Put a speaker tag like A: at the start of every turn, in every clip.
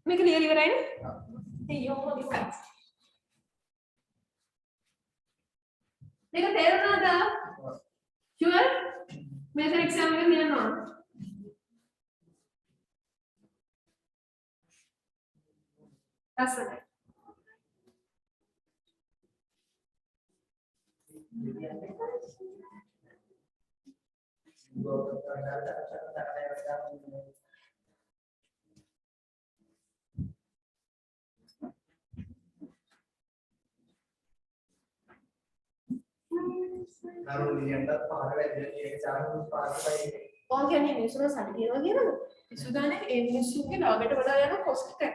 A: Make clear your line. Make a tail another. Sure? Make an example here now. That's it. Organic news was something again. Sudan is looking out at what I am hospital.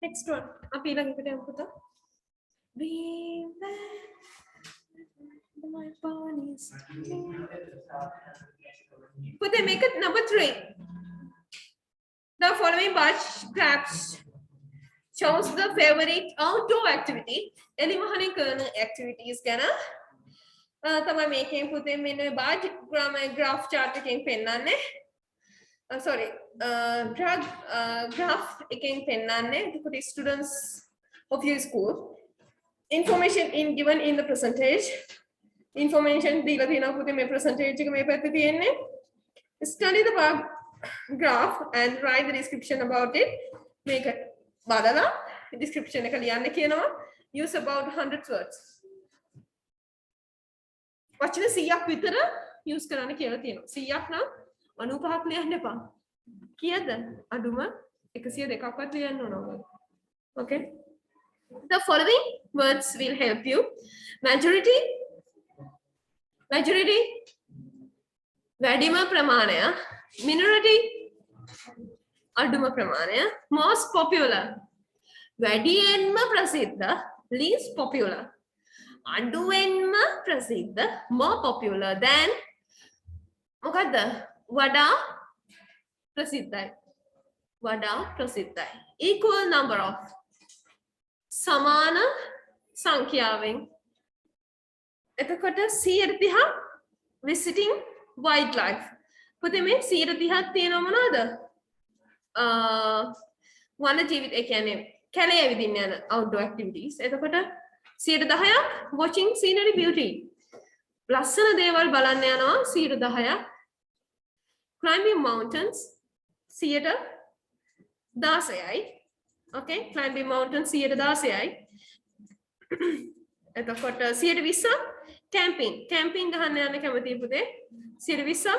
A: Next one. Appeal again. Put they make it number 3. The following bar graphs shows the favorite outdoor activity. Elimahani kernel activities gonna tama making put them in a bar graph chart again pen sorry graph again pen to put students of your school. Information in given in the percentage. Information dila thina put me percentage me patti thiyenne. Study the bar graph and write the description about it. Make it badala description එක ලියන්න කියනවා. Use about 100 words. වචන 100ක් විතර use කරන්න කියලා තියෙනවා. 100ක් නම් 95ක් ලියන්න එපා. කීයද? අඩුම 102ක්වත් ලියන්න ඕන ඔයගොල්ලෝ. Okay. The following words will help you. Majority වැඩිම ප්‍රමාණය, minority අඩුම ප්‍රමාණය, most popular වැඩියෙන්ම ප්‍රසිද්ධ, least popular අඩුවෙන්ම ප්‍රසිද්ධ, more popular than මොකද්ද? වඩා ප්‍රසිද්ධයි. Equal number of සමාන සංඛ්‍යාවෙන්. එතකොට 130 visiting wildlife. පුතේ මේ 130ක් තියෙනව මොනවද? වන ජීවිත ඒ කියන්නේ කැලේ ඇවිදින්න යන outdoor activities. එතකොට 110ක් watching scenery beauty. ලස්සන දේවල් බලන්න යනවා 110ක්. Climbing mountains 116යි. Okay, climbing mountains 116යි. එතකොට 120 camping ගහන්න යන කැමති පුතේ 120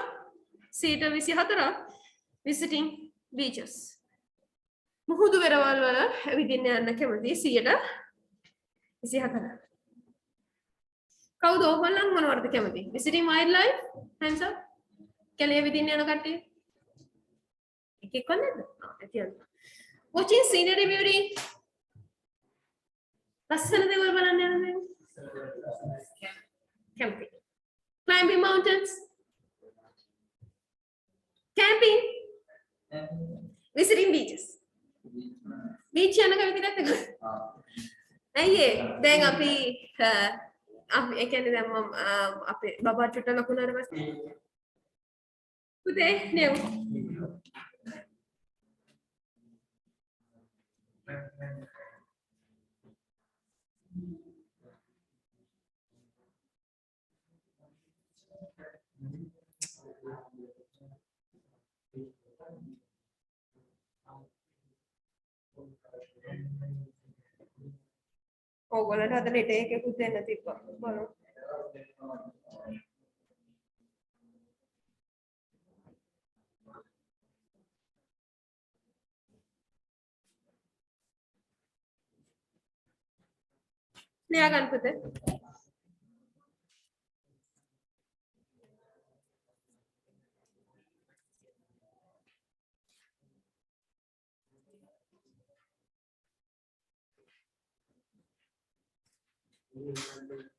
A: 124 visiting beaches. මුහුදු වෙරවල් වල ඇවිදින්න යන්න කැමති 124. කවුද ඕගොල්ලන් මොනවටද කැමති? visiting wildlife hands up. කැලේ ඇවිදින්න යන කට්ටිය. එකෙක් වන්නේද? කියන්න. watching scenery beauty. ලස්සන දේවල් බලන්න යන camping. Climbing mountains. Camping. Visiting beaches. Beach යන කැමති නැද්ද? අයියේ දැන් අපි ඒ කියන්නේ දැන් මම අපේ බබා චුට්ට ලකුණාට පස්සේ පුතේ නෙව් ඕගොල්ලන්ට අද ලෙටර් එකකුත් දෙන්න තිබ්බා බලමු. ලියා ගන්න පුතේ. මෙතන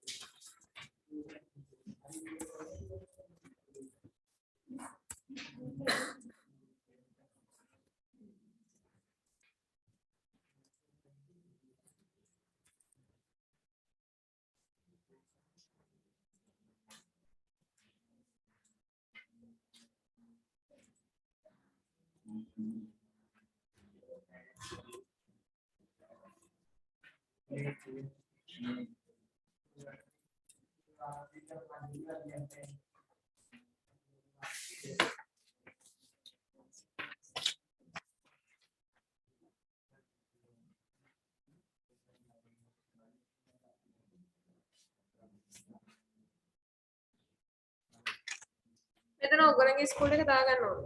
A: ඔයගොල්ලන්ගේ ස්කූල් එක දාගන්න ඕන.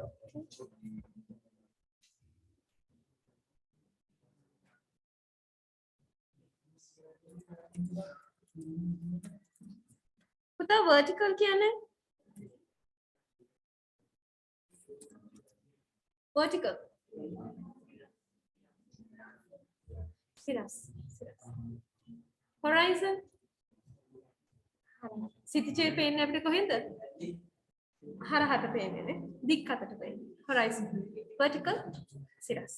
A: පුතා vertical කියන්නේ vertical සිරස් horizon සිතිජේ පේන්නේ අපිට කොහෙන්ද? හරහට පේන්නේ නේ. දික් අතට පේන්නේ. horizon vertical සිරස්.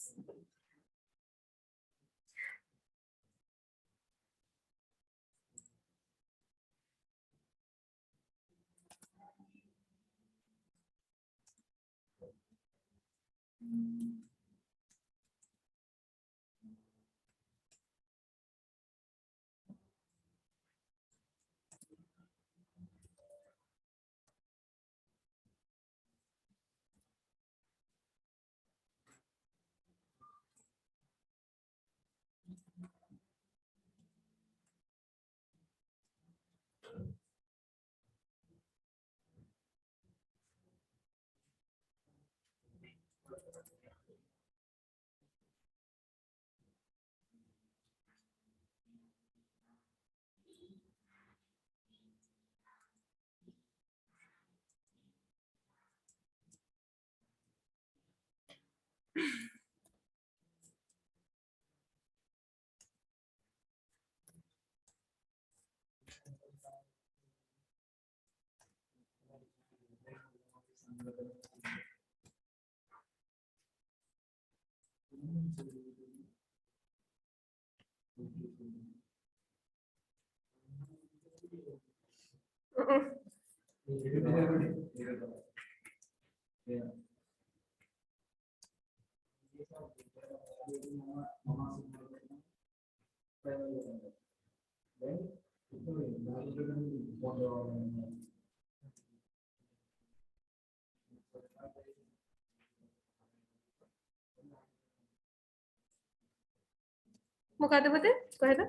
A: මොකද පුතේ? කොහෙද?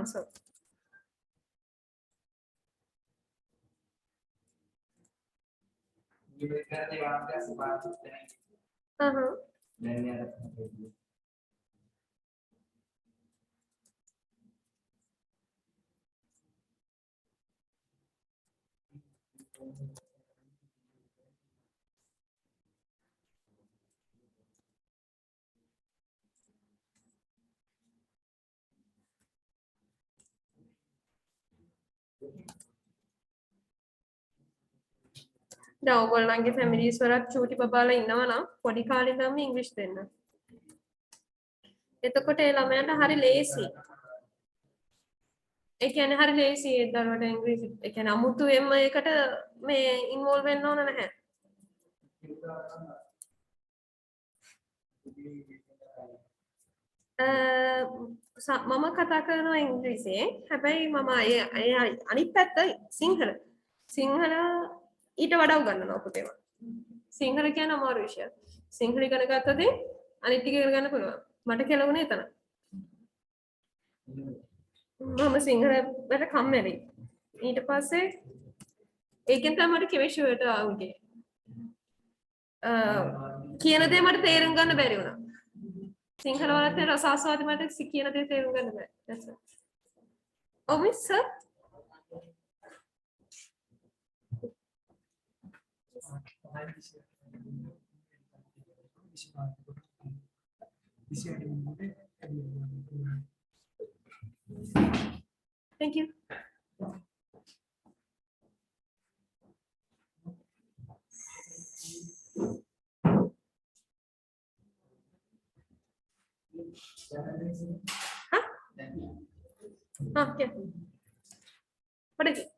A: sorry. දැන් ඔයගොල්ලන්ගේ ෆැමිලිස් වලත් චූටි බබාලා ඉන්නවා නම් පොඩි කාලේ ඉඳන්ම ඉංග්‍රීසි දෙන්න. එතකොට ඒ ළමයාට හරි ලේසි. ඒ කියන්නේ හරි ලේසි ඒ දරුවට ඉංග්‍රීසි. ඒ කියන්නේ අමුතුවෙන්ම ඒකට මේ ඉන්වෝල්ව් වෙන්න ඕන නැහැ. මම කතා කරනවා ඉංග්‍රීසියෙන්. හැබැයි මම අනිත් පැත්ත සිංහල. සිංහල ඊට වඩා උගන්වනවා පුතේම. සිංහල කියන අමාරු විෂයක්. සිංහල ඉගෙන ගත්තොත් අනිත් ටික ඉගෙන ගන්න පුළුවන්. මට කෙලුනේ එතන. මම සිංහල වලට කම්මැලි. ඊට පස්සේ ඒකෙන් තමයි මට කෙමිස්ට්‍රි වලට ආවේ. කියන දේ මට තේරුම් ගන්න බැරි වුණා. සිංහල වලත් රස ආස්වාද මට කියන දේ තේරුම් ගන්න බැහැ. That's it. Oh, miss sir. Thank you. Huh? Okay. What is it?